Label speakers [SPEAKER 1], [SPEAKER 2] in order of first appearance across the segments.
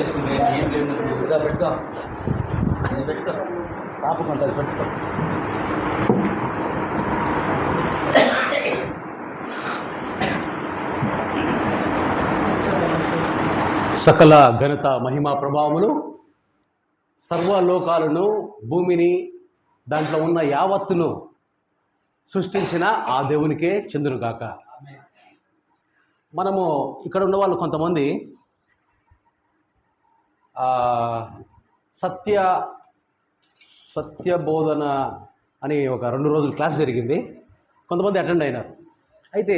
[SPEAKER 1] చేసుకుంటే ఏం లేదు. ఇదా పెడతాం, అది పెడతాం, కాపుకుంటుంది, అది పెడతాం. సకల ఘనత మహిమా ప్రభావములు సర్వలోకాలను, భూమిని, దాంట్లో ఉన్న యావత్తును సృష్టించిన ఆ దేవునికే చెందునుగాక. మనము ఇక్కడ ఉన్న వాళ్ళు కొంతమంది సత్య బోధన అని ఒక 2 రోజులు క్లాస్ జరిగింది. కొంతమంది అటెండ్ అయినారు. అయితే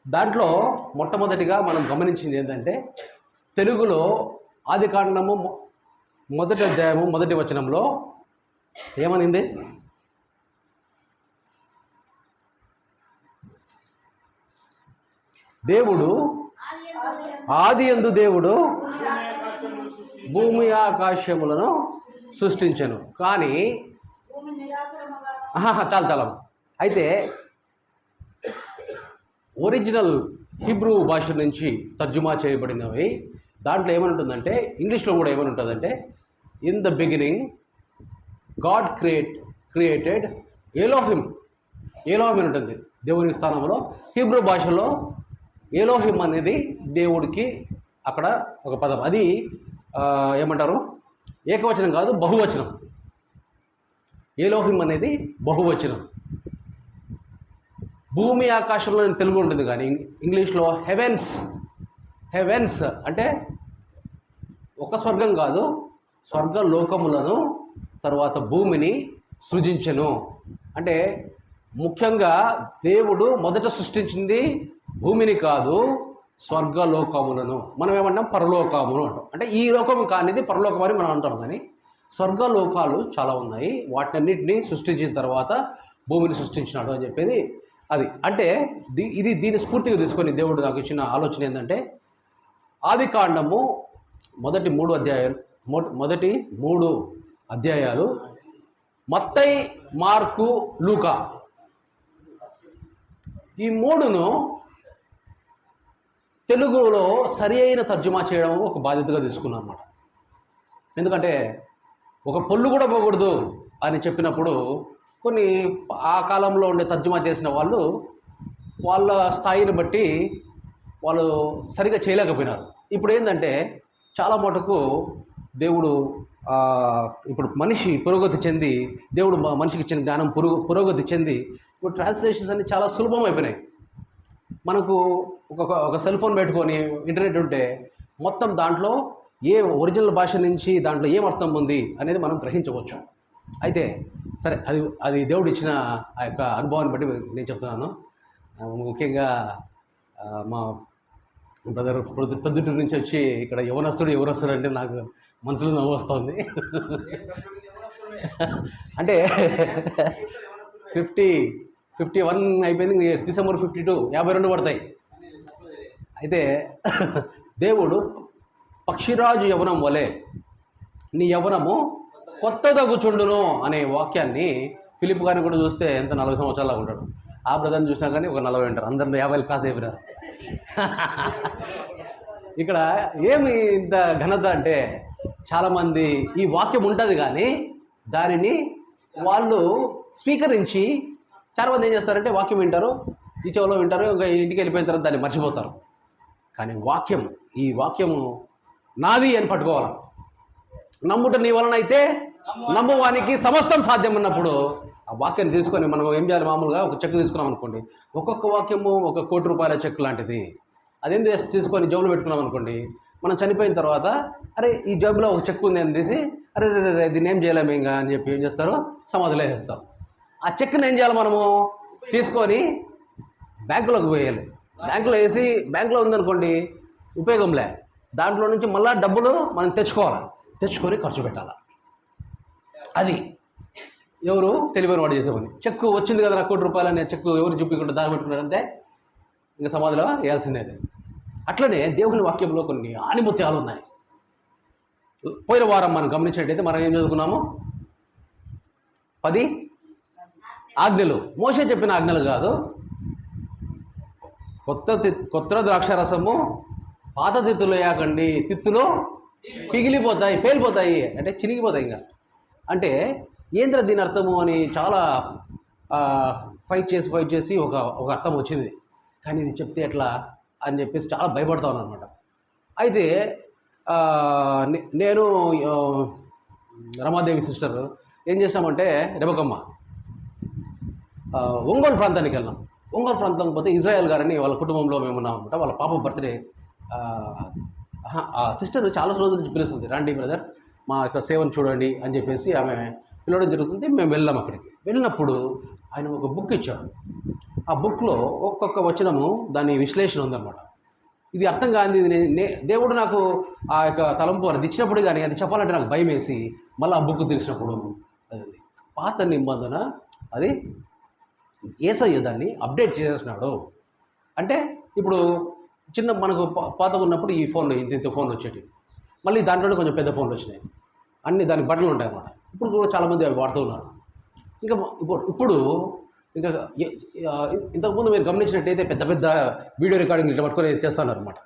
[SPEAKER 1] దాంట్లో మొట్టమొదటిగా మనం గమనించింది ఏంటంటే, తెలుగులో ఆదికాండము 1వ అధ్యాయము 1వ వచనంలో ఏమనింది? దేవుడు ఆదియందు దేవుడు భూమి ఆకాశములను సృష్టించెను. కానీ చాలా అయితే ఒరిజినల్ హిబ్రూ భాష నుంచి తర్జుమా చేయబడినవి దాంట్లో ఏమనుంటుందంటే, ఇంగ్లీష్లో కూడా ఏమనుంటుందంటే, in the beginning God created Elohim అని ఉంటుంది దేవుని స్థానంలో. హిబ్రూ భాషలో ఎలోహిమ్ అనేది దేవుడికి అక్కడ ఒక పదం. అది ఏమంటారు, ఏకవచనం కాదు, బహువచనం. ఎలోహిమ్ అనేది బహువచనం. భూమి ఆకాశంలో తెలుగు ఉంటుంది, కానీ ఇంగ్లీష్లో హెవెన్స్ అంటే ఒక స్వర్గం కాదు, స్వర్గలోకములను తర్వాత భూమిని సృజించెను. అంటే ముఖ్యంగా దేవుడు మొదట సృష్టించింది భూమిని కాదు, స్వర్గలోకములను. మనం ఏమంటాం, పరలోకములు అంటాం. అంటే ఈ లోకము కానిది పరలోకం అని మనం అంటాం. కానీ స్వర్గలోకాలు చాలా ఉన్నాయి. వాటన్నిటిని సృష్టించిన తర్వాత భూమిని సృష్టించినాడు అని చెప్పేది అది. అంటే దీన్ని స్ఫూర్తిగా తీసుకొని దేవుడు నాకు ఇచ్చిన ఆలోచన ఏంటంటే, ఆదికాండము మొదటి 3 అధ్యాయాలు మత్తయి, మార్కు, లూకా, ఈ 3ను తెలుగులో సరి అయిన తర్జుమా చేయడం ఒక బాధ్యతగా తీసుకున్నాను అన్నమాట. ఎందుకంటే ఒక పొల్లు కూడా పోకూడదు అని చెప్పినప్పుడు కొన్ని ఆ కాలంలో ఉండే తర్జుమా చేసిన వాళ్ళు వాళ్ళ స్థాయిని బట్టి వాళ్ళు సరిగా చేయలేకపోయినారు. ఇప్పుడు ఏంటంటే చాలా మటుకు దేవుడు ఇప్పుడు మనిషి పురోగతి చెంది, దేవుడు మనిషికి ఇచ్చిన జ్ఞానం పురోగతి చెంది ఇప్పుడు ట్రాన్స్లేషన్స్ అన్ని చాలా సులభం అయిపోయినాయి. మనకు ఒక సెల్ ఫోన్ పెట్టుకొని ఇంటర్నెట్ ఉంటే మొత్తం దాంట్లో ఏ ఒరిజినల్ భాష నుంచి దాంట్లో ఏం అర్థం ఉంది అనేది మనం గ్రహించవచ్చు. అయితే సరే, అది దేవుడు ఇచ్చిన ఆ యొక్క అనుభవాన్ని బట్టి నేను చెప్తున్నాను. ముఖ్యంగా మా బ్రదర్ పొద్దుటూరు నుంచి వచ్చి ఇక్కడ ఎవరొస్తుడు అంటే నాకు మనసులో నవ్వు వస్తుంది. అంటే 51 అయిపోయింది, డిసెంబర్ 52, 52 పడతాయి. అయితే దేవుడు పక్షిరాజు యవనం వలె నీ యవనము కొత్తదగుచుండును అనే వాక్యాన్ని ఫిలిప్ గారిని కూడా చూస్తే ఎంత 40 సంవత్సరాలు ఉంటాడు. ఆ బ్రదర్ని చూసినా కానీ ఒక 40 ఉంటారు. అందరిని 50 పాస్ అయిపోయినారు. ఇక్కడ ఏమి ఇంత ఘనత అంటే, చాలామంది ఈ వాక్యం ఉంటుంది కానీ దానిని వాళ్ళు స్వీకరించి చాలామంది ఏం చేస్తారంటే వాక్యం వింటారు, ఈ చెవులో వింటారు, ఇంకా ఇంటికి వెళ్ళిపోయిన తర్వాత దాన్ని మర్చిపోతారు. కానీ ఈ వాక్యము నాది అని పట్టుకోవాలి. నమ్ముట నీ వలన అయితే నమ్మువానికి సమస్తం సాధ్యం ఉన్నప్పుడు ఆ వాక్యాన్ని తీసుకొని మనం ఏం చేయాలి, మామూలుగా ఒక చెక్ తీసుకున్నాం అనుకోండి, ఒక్కొక్క వాక్యము ₹1 కోటి చెక్ లాంటిది. అదేం తీసుకొని జేబులో పెట్టుకున్నాం అనుకోండి, మనం చనిపోయిన తర్వాత అరే ఈ జేబులో ఒక చెక్ ఉంది అని తీసి అరే దీన్ని ఏం చేయలేము ఇంకా అని చెప్పి ఏం చేస్తారు, సమాధిలో వేసేస్తాం. ఆ చెక్ని ఏం చేయాలి, మనము తీసుకొని బ్యాంకులోకి పోయాలి. బ్యాంకులో వేసి బ్యాంకులో ఉందనుకోండి ఉపయోగంలే, దాంట్లో నుంచి మళ్ళీ డబ్బులు మనం తెచ్చుకొని ఖర్చు పెట్టాలి. అది ఎవరు తెలివైన వాడు చేసేవాడిని. చెక్కు వచ్చింది కదా ₹1 కోటి అనే చెక్కు ఎవరు చూపించకుండా దాన్ని పెట్టుకున్నారంటే ఇంకా సమాధిలో వేయాల్సిందే. అట్లనే దేవుని వాక్యంలో కొన్ని ఆనిముత్యాలు ఉన్నాయి. పోయిన వారం మనం గమనించినట్టయితే మనం ఏం చదువుకున్నాము, 10 ఆజ్ఞలు. మోషే చెప్పిన ఆజ్ఞలు కాదు, కొత్త ద్రాక్ష రసము పాత తిత్తులు వేయకండి, తిత్తులు పిగిలిపోతాయి, పేలిపోతాయి అంటే చినిగిపోతాయి. ఇంకా అంటే ఏంద్ర దీని అర్థము అని చాలా ఫైట్ చేసి ఒక ఒక అర్థం వచ్చింది. కానీ ఇది చెప్తే ఎట్లా అని చెప్పేసి చాలా భయపడతా ఉన్నాను అనమాట. అయితే నేను రమాదేవి సిస్టర్ ఏం చేసామంటే రెబకమ్మ ఒంగోలు ప్రాంతానికి వెళ్ళాం. ఒంగోలు ప్రాంతం పోతే ఇజ్రాయెల్ గారని వాళ్ళ కుటుంబంలో మేము ఉన్నాం అనమాట. వాళ్ళ పాప బర్త్డే. ఆ సిస్టర్ చాలా రోజుల నుంచి పిలుస్తుంది, రండి బ్రదర్ మా యొక్క సేవను చూడండి అని చెప్పేసి ఆమె పిలవడం జరుగుతుంది. మేము వెళ్ళాం. అక్కడికి వెళ్ళినప్పుడు ఆయన ఒక బుక్ ఇచ్చాడు. ఆ బుక్లో ఒక్కొక్క వచనము దాని విశ్లేషణ ఉందన్నమాట. ఇది అర్థం కాదు. దేవుడు నాకు ఆ యొక్క తలంపు అది ఇచ్చినప్పుడు కానీ అది చెప్పాలంటే నాకు భయం వేసి మళ్ళీ ఆ బుక్ తెలిసినప్పుడు అది పాత నిబంధన అది యేసయ్య దాన్ని అప్డేట్ చేసేసినాడు. అంటే ఇప్పుడు చిన్న మనకు పాతగా ఉన్నప్పుడు ఈ ఫోన్లు ఇంత ఫోన్లు వచ్చేటివి, మళ్ళీ దాంట్లోనే కొంచెం పెద్ద ఫోన్లు వచ్చినాయి, అన్ని దానికి బటన్లు ఉంటాయి అన్నమాట. ఇప్పుడు కూడా చాలామంది అవి వాడుతూ ఉన్నారు. ఇంకా ఇప్పుడు ఇంకా ఇంతకుముందు మీరు గమనించినట్టయితే పెద్ద పెద్ద వీడియో రికార్డింగ్ ఇట్లా పట్టుకొని చేస్తున్నారు అనమాట.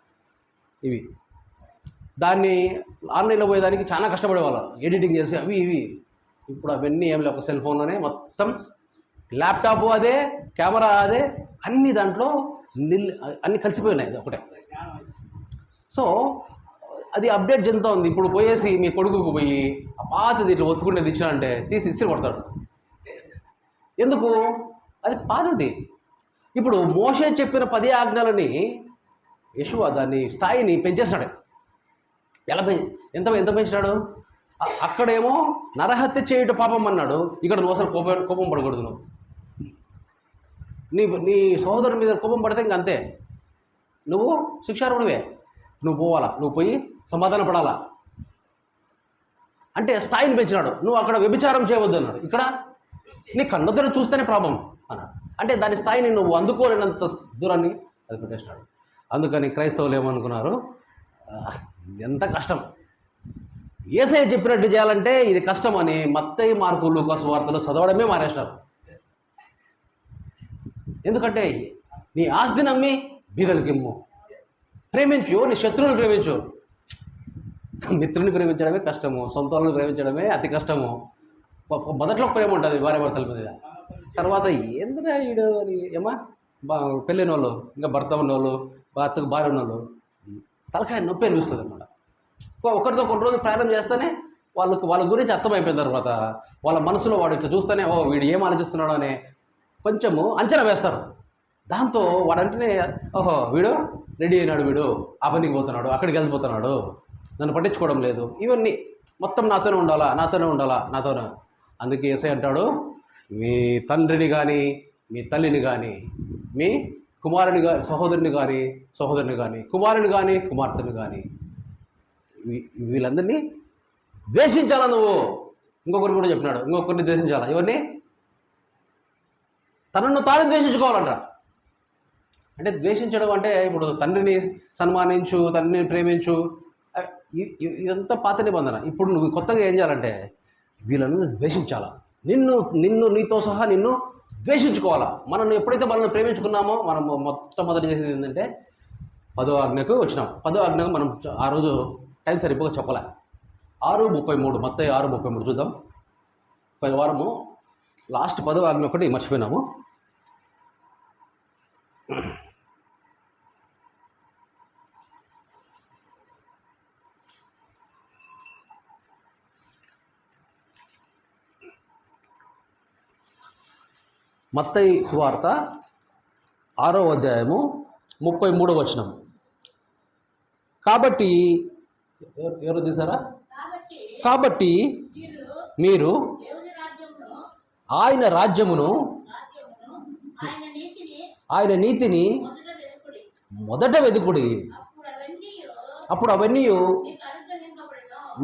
[SPEAKER 1] ఇవి దాన్ని ఆన్లైన్లో పోయేదానికి చాలా కష్టపడేవాళ్ళు, ఎడిటింగ్ చేసి అవి ఇవి. ఇప్పుడు అవన్నీ ఏం లేవు, ఒక సెల్ ఫోన్లోనే మొత్తం, ల్యాప్టాప్ అదే, కెమెరా అదే, అన్ని దాంట్లో అన్నీ కలిసిపోయి ఉన్నాయి ఒకటే. సో అది అప్డేట్ చెందుతూ ఉంది. ఇప్పుడు పోయేసి మీ కొడుకుకు పోయి ఆ పాతది ఇట్లా ఒత్తుకునేది ఇచ్చినంటే తీసి ఇస్త్రీ కొడతాడు. ఎందుకు? అది పాతది. ఇప్పుడు మోషే చెప్పిన 10 ఆజ్ఞలని యెషూవ దాన్ని స్థాయిని పెంచేస్తాడు. ఎలా ఎంత పెంచినాడు? అక్కడేమో నరహత్య చేయుట పాపం అన్నాడు, ఇక్కడ నువ్వు అసలు కోపం పడకూడదు. నువ్వు నీ సహోదరుని మీద కోపం పడితే ఇంక అంతే, నువ్వు శిక్షార్హుడివే, నువ్వు పోవాలా, నువ్వు పోయి సమాధాన పడాలా అంటే స్థాయిని పెంచినాడు. నువ్వు అక్కడ వ్యభిచారం చేయవద్దు అన్నాడు, ఇక్కడ నీ కన్నొద్దరు చూస్తేనే ప్రాబ్లం అన్నాడు. అంటే దాని స్థాయిని నువ్వు అందుకోలేనంత దూరాన్ని అది పెట్టేసినాడు. అందుకని క్రైస్తవులు ఏమనుకున్నారు, ఎంత కష్టం, యేసయ్య చెప్పినట్టు చేయాలంటే ఇది కష్టం అని మత్తయి, మార్కు, లూకా సువార్తలు చదవడమే మానేసినారు. ఎందుకంటే నీ ఆస్తి నమ్మి బీదలకి ఇమ్ము, ప్రేమించు, నీ శత్రువుని ప్రేమించు. మిత్రుని ప్రేమించడమే కష్టము, సొంత వాళ్ళని ప్రేమించడమే అతి కష్టము. మొదట్లో ప్రేమ ఉంటుంది భార్య భర్తల మీద, తర్వాత ఏందిరా వీడు అని ఏమా పెళ్ళైన వాళ్ళు, ఇంకా భర్త ఉన్నోళ్ళు, భర్తకు భార్య ఉన్నోళ్ళు తలకాయ నొప్పి అనిపిస్తుంది అన్నమాట. ఒకరితో కొన్ని రోజులు ప్రయాణం చేస్తేనే వాళ్ళ గురించి అర్థమైపోయిన తర్వాత వాళ్ళ మనసులో వాడు ఇట్లా చూస్తేనే ఓ వీడు ఏం ఆలోచిస్తున్నాడు అనే కొంచెము అంచనా వేస్తారు. దాంతో వాడంటేనే ఓహో వీడు రెడీ అయినాడు, వీడు ఆ పనికి పోతున్నాడు, అక్కడికి వెళ్ళిపోతున్నాడు, నన్ను పట్టించుకోవడం లేదు, ఇవన్నీ మొత్తం నాతోనే ఉండాలా. అందుకే యేసయ్య అంటాడు, మీ తండ్రిని కానీ మీ తల్లిని కానీ మీ కుమారుని కానీ సహోదరుని కానీ కుమారుని కానీ కుమార్తెని కానీ వీళ్ళందరినీ ద్వేషించాలా నువ్వు. ఇంకొకరిని కూడా చెప్పినాడు, ఇంకొకరిని ద్వేషించాలా. ఇవన్నీ తనను తాను ద్వేషించుకోవాలంట. అంటే ద్వేషించడం అంటే ఇప్పుడు తండ్రిని సన్మానించు, తండ్రిని ప్రేమించు, ఇదంతా పాత నిబంధన. ఇప్పుడు నువ్వు కొత్తగా ఏం చేయాలంటే వీళ్ళని ద్వేషించాలా, నిన్ను నీతో సహా నిన్ను ద్వేషించుకోవాలా. మనం ఎప్పుడైతే మనల్ని ప్రేమించుకున్నామో మనం మొట్టమొదటి చేసేది ఏంటంటే 10వ ఆజ్ఞకు వచ్చినాం. 10వ ఆజ్ఞకు మనం ఆ రోజు టైం సరిపోగా చెప్పలే. 6:33 మత్తయి 6:33 చూద్దాం. పై వారము లాస్ట్ 10వ ఆజ్ఞ ఒకటి మర్చిపోయినాము. మత్తయి సువార్త 6వ అధ్యాయము 33వ వచనం. కాబట్టి ఎవరు తీసారా? కాబట్టి మీరు ఆయన రాజ్యమును ఆయన నీతిని మొదట వెతుకుడి, అప్పుడు అవన్నీ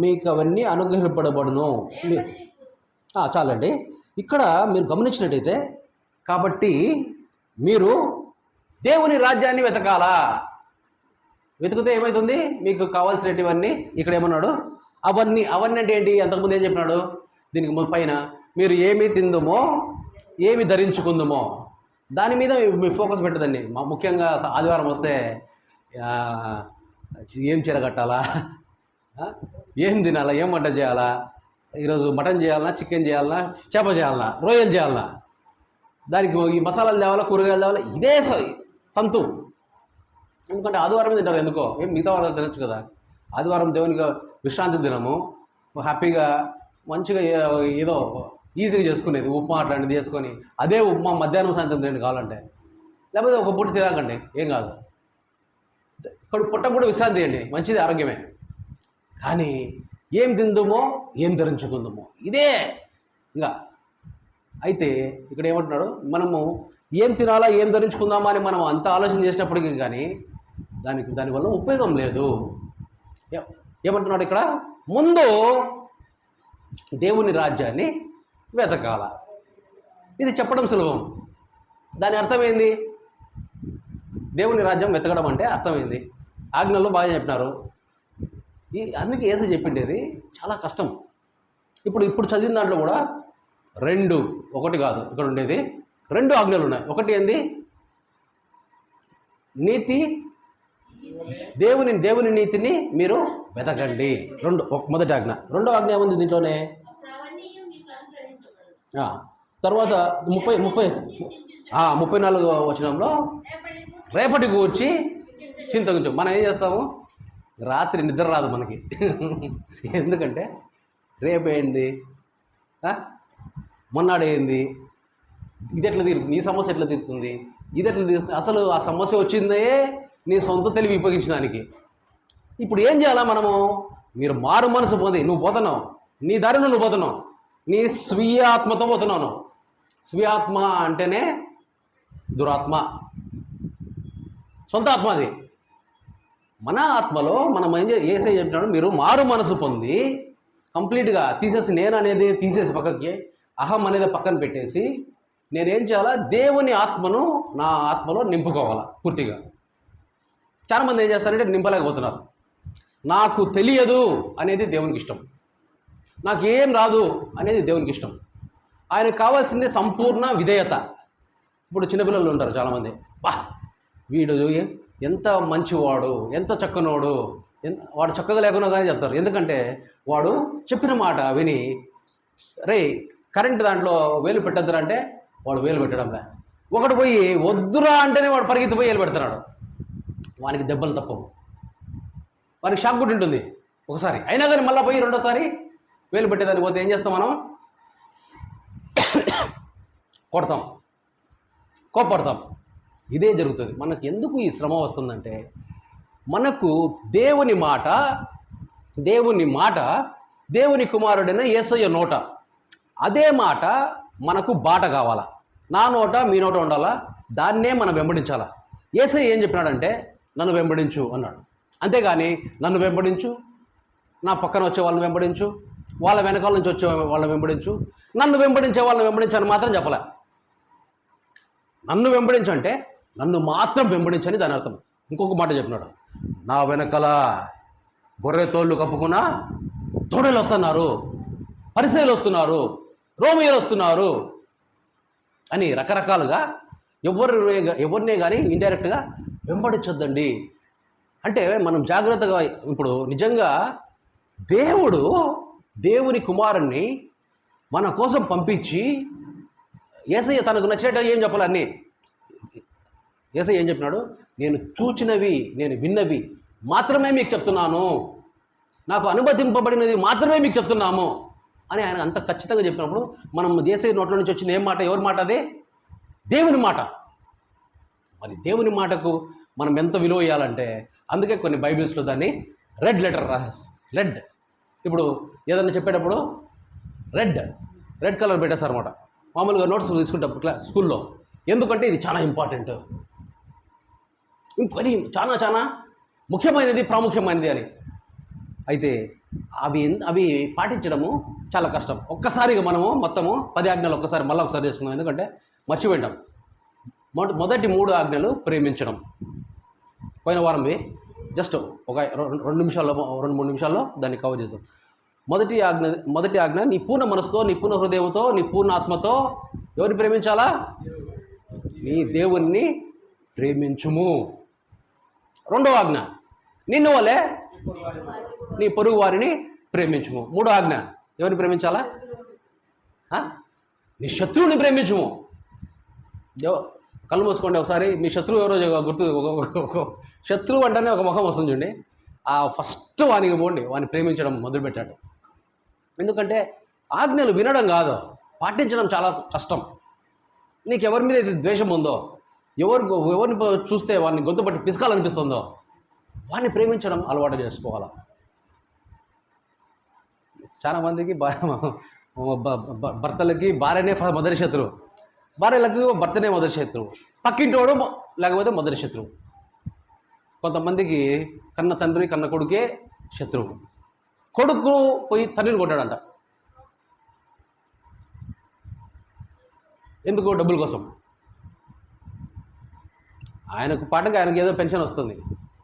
[SPEAKER 1] మీకు అవన్నీ అనుగ్రహింపబడును. చాలండి. ఇక్కడ మీరు గమనించినట్టయితే కాబట్టి మీరు దేవుని రాజ్యాన్ని వెతకాలా. వెతికితే ఏమవుతుంది? మీకు కావాల్సినటివన్నీ ఇక్కడ ఏమన్నాడు, అవన్నీ అంటే ఏంటి? అంతకుముందు ఏం చెప్పినాడు? దీనికి పైన మీరు ఏమి తిందుమో ఏమి ధరించుకుందుమో దాని మీద మీ ఫోకస్ పెట్టదండి. ముఖ్యంగా ఆదివారం వస్తే ఏం చీర కట్టాలా, ఏం తినాలా, ఏం వంట చేయాలా, ఈరోజు మటన్ చేయాలన్నా, చికెన్ చేయాలన్నా, చేప చేయాలన్నా, రొయ్యలు చేయాలన్నా, దానికి ఈ మసాలాలు తేవాలా, కూరగాయలు తేవాలా, ఇదే తంతు. ఎందుకంటే ఆదివారం తింటారు ఎందుకో, ఏం మిగతా వాళ్ళు తినచ్చు కదా. ఆదివారం దేవునికి విశ్రాంతి దినము, హ్యాపీగా మంచిగా ఏదో ఈజీగా చేసుకునేది, ఉప్మా అట్లాంటిది చేసుకొని అదే ఉప్మా మధ్యాహ్నం సాయంత్రం తినండి కావాలంటే, లేకపోతే ఒక పూట తినకండి ఏం కాదు. ఇక్కడ పుట్ట కూడా విశ్రాంతి చేయండి, మంచిది, ఆరోగ్యమే. కానీ ఏం తిందుమో ఏం ధరించుకుందామో ఇదే ఇంకా. అయితే ఇక్కడ ఏమంటున్నాడు, మనము ఏం తినాలా ఏం ధరించుకుందామా అని మనం అంత ఆలోచన చేసినప్పటికీ కానీ దానివల్ల ఉపయోగం లేదు. ఏమంటున్నాడు ఇక్కడ, ముందు దేవుని రాజ్యాన్ని వెతకాల. ఇది చెప్పడం సులభం, దాని అర్థమైంది. దేవుని రాజ్యం వెతకడం అంటే అర్థమైంది, ఆజ్ఞల్లో బాగా చెప్పినారు. అందుకే యేసు చెప్పిండేది చాలా కష్టం. ఇప్పుడు చదివిన దాంట్లో కూడా ఒకటి కాదు, ఇక్కడ ఉండేది 2 ఆజ్ఞలు ఉన్నాయి. ఒకటి ఏంది, నీతి, దేవుని నీతిని మీరు వెతకండి, మొదటి ఆజ్ఞ. రెండో ఆజ్ఞ ఏముంది దీంట్లోనే, తర్వాత 34వ వచనంలో రేపటి గూర్చి చింతగించు. మనం ఏం చేస్తాము, రాత్రి నిద్ర రాదు మనకి. ఎందుకంటే రేపేంది, మొన్నాడేంది, ఇది ఎట్లా తీరుతుంది, నీ సమస్య ఎట్లా తీరుతుంది, ఇది ఎట్లా తీరుతుంది. అసలు ఆ సమస్య వచ్చిందే నీ సొంత తెలివి ఉపయోగించడానికి. ఇప్పుడు ఏం చేయాలా మనము, మీరు మారు మనసు పొంది, నువ్వు పోతున్నావు, నీ దారిలో నువ్వు పోతున్నావు, నీ స్వీయ ఆత్మతో పోతున్నావు. స్వీయ ఆత్మ అంటేనే దురాత్మ, సొంత ఆత్మ అది. మన ఆత్మలో మనం ఏసే చెప్తున్నాడు, మీరు మారు మనసు పొంది కంప్లీట్గా తీసేసి, నేను అనేది తీసేసి పక్కకి, అహం అనేది పక్కన పెట్టేసి, నేనేం చేయాలా, దేవుని ఆత్మను నా ఆత్మలో నింపుకోవాలా పూర్తిగా. చాలామంది ఏం చేస్తారంటే నింపలేకపోతున్నారు. నాకు తెలియదు అనేది దేవునికి ఇష్టం, నాకు ఏం రాదు అనేది దేవునికి ఇష్టం. ఆయనకు కావాల్సిందే సంపూర్ణ విధేయత. ఇప్పుడు చిన్నపిల్లలు ఉంటారు చాలామంది, వీడు ఎంత మంచివాడు, ఎంత చక్కనోడు, వాడు చక్కగా లేకున్నా కానీ చెప్తారు. ఎందుకంటే వాడు చెప్పిన మాట విని, రే కరెంట్ దాంట్లో వేలు పెట్టద్దురా అంటే వాడు వేలు పెట్టడంలే. ఒకటి పోయి వద్దురా అంటేనే వాడు పరిగెత్తిపోయి వేలు పెడుతున్నాడు. వానికి దెబ్బలు తప్పవు, వానికి షాక్ కూడా ఉంటుంది ఒకసారి, అయినా కానీ మళ్ళీ పోయి రెండోసారి వేలు పెట్టేదాన్ని పోతే ఏం చేస్తాం మనం, కొడతాం, కోప్పడతాం. ఇదే జరుగుతుంది. మనకు ఎందుకు ఈ శ్రమ వస్తుందంటే, మనకు దేవుని మాట దేవుని కుమారుడైన యేసయ్య నోట, అదే మాట మనకు బాట కావాలా. నా నోట మీ నోట ఉండాలా, దాన్నే మనం వెంబడించాలా. యేసయ్య ఏం చెప్పినాడంటే, నన్ను వెంబడించు అన్నాడు. అంతేగాని నన్ను వెంబడించు, నా పక్కన వచ్చే వాళ్ళని వెంబడించు, వాళ్ళ వెనకాల నుంచి వచ్చే వాళ్ళని వెంబడించు, నన్ను వెంబడించే వాళ్ళని వెంబడించని మాత్రం చెప్పలే. నన్ను వెంబడించు అంటే నన్ను మాత్రం వెంబడించని దాని అర్థం. ఇంకొక మాట చెప్పినాడు, నా వెనకాల గొర్రె తోళ్ళు కప్పుకున్న తోడేలు వస్తున్నారు, పరిసయ్యులు వస్తున్నారు, రోమియోలు వస్తున్నారు అని రకరకాలుగా ఎవరినే కానీ ఇండైరెక్ట్గా వెంబడించొద్దండి. అంటే మనం జాగ్రత్తగా, ఇప్పుడు నిజంగా దేవుని కుమారుణ్ణి మన కోసం పంపించి, యేసయ్య తనకు నచ్చినట్టు ఏం చెప్పాలి అన్నీ. యేసయ్య ఏం చెప్పినాడు, నేను చూచినవి, నేను విన్నవి మాత్రమే మీకు చెప్తున్నాను, నాకు అనుమతింపబడినది మాత్రమే మీకు చెప్తున్నాము అని ఆయన అంత ఖచ్చితంగా చెప్పినప్పుడు, మనం యేసయ్య నోట్ల నుంచి వచ్చిన ఏం మాట, ఎవరి మాట అదే, దేవుని మాట. మరి దేవుని మాటకు మనం ఎంత విలువ ఇవ్వాలంటే, అందుకే కొన్ని బైబిల్స్లో దాన్ని రెడ్ ఇప్పుడు ఏదన్నా చెప్పేటప్పుడు రెడ్ కలర్ పెట్టేస్తారన్నమాట. మామూలుగా నోట్స్ తీసుకుంటప్పుడు స్కూల్లో, ఎందుకంటే ఇది చాలా ఇంపార్టెంట్, ఇంకొకటి చాలా ముఖ్యమైనది, ప్రాముఖ్యమైనది అని. అయితే అవి పాటించడము చాలా కష్టం. ఒక్కసారిగా మనము మొత్తము 10 ఆజ్ఞలు మళ్ళీ ఒకసారి చేసుకున్నాం, ఎందుకంటే మర్చిపోయింటాం. మొదటి 3 ఆజ్ఞలు ప్రేమించడం, పోయిన వారంవి జస్ట్ ఒక 2-3 నిమిషాల్లో దాన్ని కవర్ చేస్తాం. మొదటి ఆజ్ఞ నీ పూర్ణ మనసుతో, నీ పూర్ణ హృదయంతో, నీ పూర్ణ ఆత్మతో ఎవరిని ప్రేమించాలా, నీ దేవుణ్ణి ప్రేమించుము. రెండవ ఆజ్ఞ నిన్ను వలే నీ పొరుగు వారిని ప్రేమించుము. మూడో ఆజ్ఞ ఎవరిని ప్రేమించాలా? నీ శత్రువుని ప్రేమించుము. కళ్ళు మూసుకోండి ఒకసారి. మీ శత్రువు ఎవరో గుర్తు. శత్రువు అంటేనే ఒక ముఖం వస్తుంది చూడండి. ఆ ఫస్ట్ వానికి పోండి, వాడిని ప్రేమించడం మొదలుపెట్టాడు. ఎందుకంటే ఆజ్ఞలు వినడం కాదు, పాటించడం చాలా కష్టం. నీకు ఎవరి మీద ద్వేషం ఉందో, ఎవరిని చూస్తే వాడిని గొంతుపట్టి పిసకాలనిపిస్తుందో వాడిని ప్రేమించడం అలవాటు చేసుకోవాలి. చాలా మందికి భర్తలకి భార్యనే మొదటి శత్రువు, భార్యలకు భర్తనే మొదటి శత్రువు, పక్కింటోడు లేకపోతే మొదటి శత్రువు. కొంతమందికి కన్న తండ్రి కన్న కొడుకే శత్రువు. కొడుకు పోయి తండ్రిని కొట్టాడంట. ఎందుకు? డబ్బుల కోసం. ఆయనకు పాటగా ఆయనకు ఏదో పెన్షన్ వస్తుంది,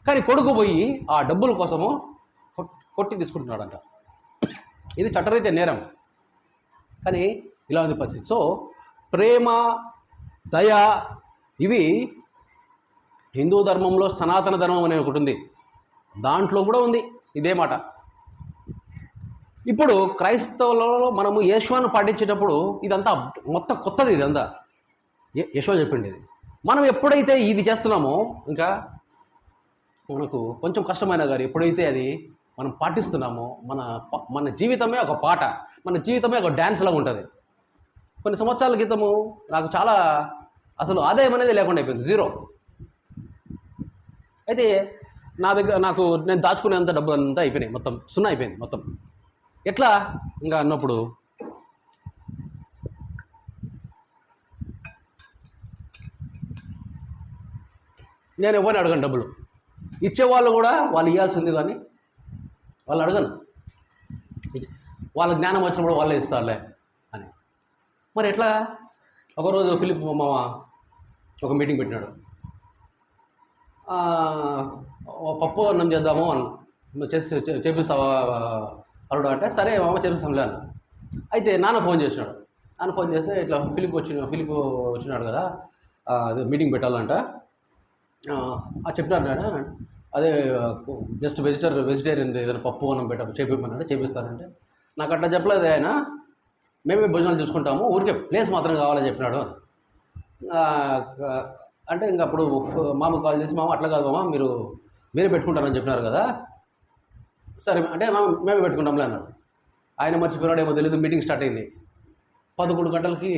[SPEAKER 1] కానీ కొడుకు పోయి ఆ డబ్బుల కోసము కొట్టి తీసుకుంటున్నాడంట. ఇది చట్టరీత్యా నేరం, కానీ ఇలా ఉంది పరిస్థితి. సో ప్రేమ, దయ ఇవి హిందూ ధర్మంలో సనాతన ధర్మం అనే ఒకటి ఉంది, దాంట్లో కూడా ఉంది ఇదే మాట. ఇప్పుడు క్రైస్తవులలో మనము యేషువాను పాటించేటప్పుడు ఇదంతా మొత్తం కొత్తది. ఇదంతా యేషువా చెప్పింది. ఇది మనం ఎప్పుడైతే ఇది చేస్తున్నామో ఇంకా మనకు కొంచెం కష్టమైనా కానీ ఎప్పుడైతే అది మనం పాటిస్తున్నామో మన జీవితమే ఒక పాట, మన జీవితమే ఒక డ్యాన్స్ లాగా ఉంటుంది. కొన్ని సంవత్సరాల క్రితము నాకు చాలా అసలు ఆదాయం అనేది లేకుండా అయిపోయింది, జీరో. అయితే నేను దాచుకునేంత డబ్బు అంతా అయిపోయినాయి, మొత్తం సున్నా అయిపోయింది మొత్తం. ఎట్లా ఇంకా అన్నప్పుడు నేను ఎవరిని అడగను డబ్బులు. ఇచ్చేవాళ్ళు కూడా వాళ్ళు ఇవ్వాల్సింది, కానీ వాళ్ళు అడగను. వాళ్ళ జ్ఞానం వచ్చినప్పుడు వాళ్ళే ఇస్తారులే అని. మరి ఎట్లా? ఒకరోజు ఫిలిప్ మామ ఒక మీటింగ్ పెట్టినాడు. పప్పు అన్నం చేద్దాము చేపిస్తావా అల్లుడు అంటే, సరే మామ చేపిస్తాంలే అన్న. అయితే నాన్న ఫోన్ చేసినాడు. నాన్న ఫోన్ చేస్తే ఇట్లా ఫిలిప్ వచ్చినాడు కదా, అదే మీటింగ్ పెట్టాలంట చెప్పినారు నాన్న. అదే జస్ట్ వెజిటేరియన్ ఏదైనా పప్పు అన్నం చేపిమన్నాడు, చేపిస్తానంటే నాకు అట్లా చెప్పలేదు ఆయన, మేమే భోజనాలు చూసుకుంటాము, ఊరికే ప్లేస్ మాత్రం కావాలని చెప్పినాడు. అంటే ఇంక అప్పుడు మామ కాల్ చేసి, మామ అట్లా కాదు మామ, మీరే పెట్టుకుంటారని చెప్పినారు కదా, సరే అంటే మేమే పెట్టుకుంటాంలే అన్నాడు. ఆయన మర్చిపోయినాడు ఏమో తెలియదు. మీటింగ్ స్టార్ట్ అయింది. 11 గంటలకి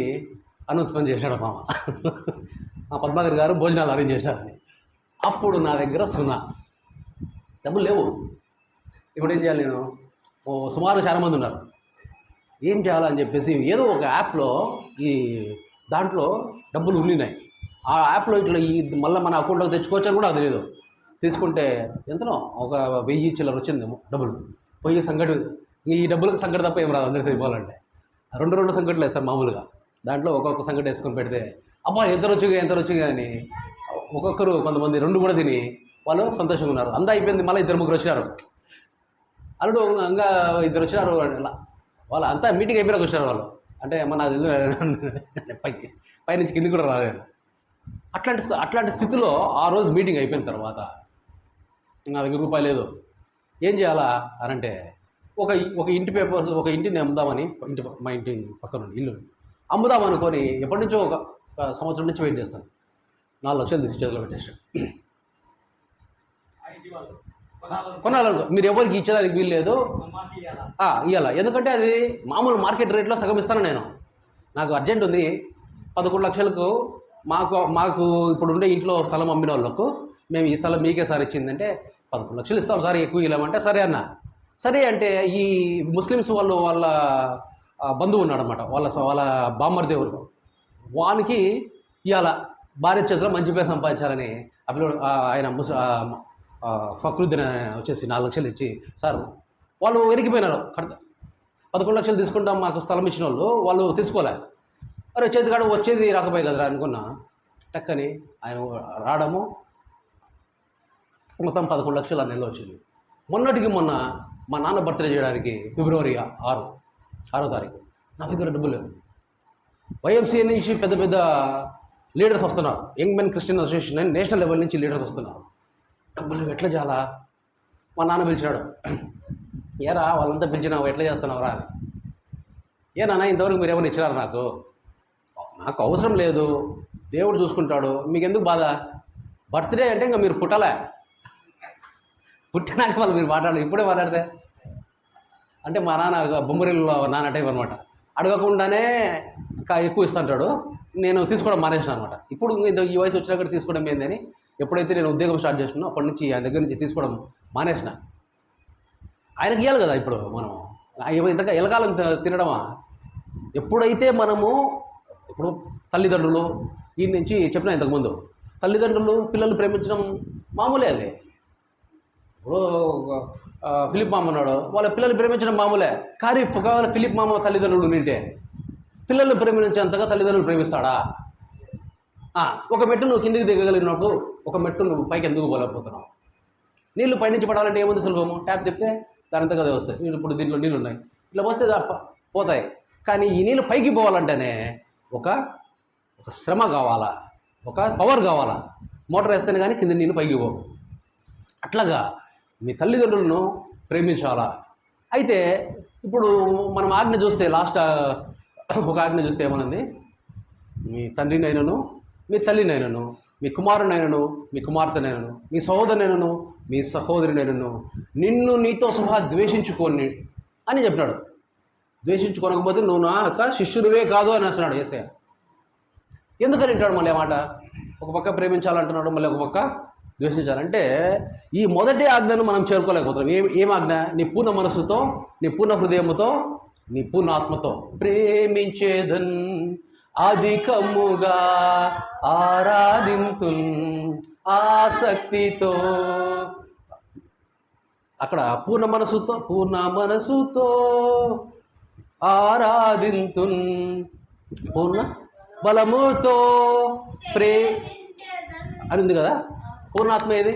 [SPEAKER 1] అనౌన్స్మెంట్ చేశాడు మామ, పద్మాకర్ గారు భోజనాలు అరేంజ్ చేశారని. అప్పుడు నా దగ్గర సున్నా, డబ్బులు లేవు. ఇప్పుడు ఏం చేయాలి? నేను సుమారు చాలా మంది ఉన్నారు, ఏం చేయాలని చెప్పేసి ఏదో ఒక యాప్లో దాంట్లో డబ్బులు ఉండినాయి. ఆ యాప్లో ఇట్లా మళ్ళీ మన అకౌంట్లోకి తెచ్చుకోవచ్చని కూడా అది తెలియదు. తీసుకుంటే ఎంతనో ఒక 1000 చిల్లర వచ్చింది డబ్బులు. పోయి సంగటి, ఈ డబ్బులకు సంగటి తప్ప ఏం రాదు అందరికీ సరిపోవాలంటే. 2 సంగట్లు వేస్తారు మామూలుగా. దాంట్లో ఒక్కొక్క సంగటి వేసుకొని పెడితే అబ్బా ఎంత రుచిగా అని ఒక్కొక్కరు కొంతమంది 2 కూడా తిని వాళ్ళు సంతోషంగా ఉన్నారు. అంతా అయిపోయింది. మళ్ళీ 2-3 వచ్చినారు. అల్లుడు ఇంకా 2 వచ్చినారు. వాళ్ళు అంతా మీటింగ్ అయిపోయినాక వచ్చినారు వాళ్ళు. అంటే నాకు పైనుంచి కింది కూడా రాలేదు. అట్లాంటి స్థితిలో ఆ రోజు మీటింగ్ అయిపోయిన తర్వాత నా దగ్గర రూపాయి లేదు. ఏం చేయాలా అనంటే ఒక ఇంటిని అమ్ముదామని, మా ఇంటి పక్కన ఇల్లు అమ్ముదామనుకొని ఎప్పటి నుంచో ఒక సంవత్సరం నుంచి వెయిట్ చేస్తాను. 4 లక్షలు తీసి చేతిలో పెట్టేసాడు. కొనాలనుకో, మీరు ఎవరికి ఇచ్చేదానికి వీలు లేదు, ఇవ్వాలా. ఎందుకంటే అది మామూలు మార్కెట్ రేట్లో సగం ఇస్తాను నేను. నాకు అర్జెంట్ ఉంది. 11 లక్షలకు మాకు ఇప్పుడు ఉండే ఇంట్లో స్థలం అమ్మిన వాళ్ళకు మేము ఈ స్థలం మీకే సార్ ఇచ్చిందంటే 11 లక్షలు ఇస్తాం సార్, ఎక్కువ ఇవ్వమంటే సరే అన్న. సరే అంటే ఈ ముస్లిమ్స్ వాళ్ళ బంధువు ఉన్నాడనమాట, వాళ్ళ బామ్మర్ది ఎవరు, వానికి ఇవాళ భార్య చేతిలో మంచి పేరు సంపాదించాలని ఆయన ఫక్రుద్దీన్ వచ్చేసి 4 లక్షలు ఇచ్చి, సార్ వాళ్ళు వెరిగిపోయినారు, 11 లక్షలు తీసుకుంటాం మాకు స్థలం ఇచ్చిన వాళ్ళు తీసుకోలే. అరే చేతికాడ వచ్చేది రాకపోయి కదరా అనుకున్నా. టక్కని ఆయన రావడము మొత్తం 11 లక్షలు ఆ నెలలో వచ్చింది. మొన్నటికి మొన్న మా నాన్న బర్త్డే చేయడానికి ఫిబ్రవరి 6వ తారీఖు నా దగ్గర డబ్బులు లేవు. వైఎంసీఏ నుంచి పెద్ద లీడర్స్ వస్తున్నారు, యంగ్ మెన్ క్రిస్టియన్ అసోసియేషన్ అని నేషనల్ లెవెల్ నుంచి లీడర్స్ వస్తున్నారు. డబ్బులు ఎట్లా చాలా మా నాన్న పిలిచినాడు, ఏరా వాళ్ళంతా పిలిచినావు ఎట్లా చేస్తున్నావురా అని. ఏ నాన్న ఇంతవరకు మీరు ఏమైనా ఇచ్చినారు నాకు? నాకు అవసరం లేదు, దేవుడు చూసుకుంటాడు, మీకు ఎందుకు బాధ? బర్త్డే అంటే ఇంకా మీరు పుట్టలే, పుట్టినాక వాళ్ళు మీరు మాట్లాడాలి, ఇప్పుడే మాట్లాడితే అంటే మా నాన్న బొమ్మరిల్లో నాన్న టైప్ అనమాట. అడగకుండానే ఎక్కువ ఇస్తుంటాడు. నేను తీసుకోవడం మానేసిన అనమాట. ఇప్పుడు ఈ వయసు వచ్చినాక తీసుకోవడం ఏందని ఎప్పుడైతే నేను ఉద్యోగం స్టార్ట్ చేసినా అప్పటి నుంచి ఆయన దగ్గర నుంచి తీసుకోవడం మానేసిన. ఆయనకి ఇవ్వాలి కదా. ఇప్పుడు మనం ఇంతగా ఎలకాలం తినడమా? ఎప్పుడైతే మనము ఇప్పుడు తల్లిదండ్రులు ఈ నుంచి చెప్పిన ఇంతకుముందు తల్లిదండ్రులు పిల్లలు ప్రేమించడం మామూలే. అది ఇప్పుడు ఫిలిప్ మామ ఉన్నాడు, వాళ్ళ పిల్లలు ప్రేమించడం మామూలే. కానీ ఒకవేళ ఫిలిప్ మామ తల్లిదండ్రులు నింటే పిల్లలు ప్రేమించేంతగా తల్లిదండ్రులు ప్రేమిస్తాడా? ఒక మెట్టు నువ్వు కిందికి దిగగలిగినప్పుడు ఒక మెట్టు నువ్వు పైకి ఎందుకు పోలేకపోతున్నావు? నీళ్ళు పైనుంచి పడాలంటే ఏముంది సులభము, ట్యాప్ తిప్పితే దానంతా కదా వస్తాయి. నీళ్ళు ఇప్పుడు దీంట్లో నీళ్ళు ఉన్నాయి, ఇట్లా వస్తే పోతాయి. కానీ ఈ నీళ్ళు పైకి పోవాలంటేనే ఒక శ్రమ కావాలా, ఒక పవర్ కావాలా. మోటార్ వేస్తేనే కానీ కింద నీళ్ళు పైకి పోవు. అట్లాగా మీ తల్లిదండ్రులను ప్రేమించాలా. అయితే ఇప్పుడు మనం ఆజ్ఞ చూస్తే లాస్ట్ ఒక ఆజ్ఞ చూస్తే ఏమనుంది? మీ తండ్రినైనను మీ తల్లినైనను మీ కుమారునైనను మీ కుమార్తెనైనను మీ సహోదరునైనను మీ సహోదరునైనను నిన్ను నీతో సహా ద్వేషించుకోని అని చెప్పినాడు. ద్వేషించుకోనకపోతే నువ్వు నా యొక్క శిష్యుడివే కాదు అని అంటున్నాడు యేసయ్య. ఎందుకని అంటాడు మళ్ళీ ఆ మాట? ఒక పక్క ప్రేమించాలంటున్నాడు, మళ్ళీ ఒక పక్క ద్వేషించాలంటే ఈ మొదటి ఆజ్ఞను మనం చేరుకోలేకపోతున్నాం. ఏం ఆజ్ఞ? నీ పూర్ణ మనస్సుతో, నీ పూర్ణ హృదయముతో, నీ పూర్ణ ఆత్మతో ప్రేమించేదన్ అధికముగా ఆరాధింతున్ ఆసక్తితో. అక్కడ పూర్ణ మనసుతో ఆరాధింతున్ పూర్ణ బలముతో అని ఉంది కదా. పూర్ణాత్మ ఏది?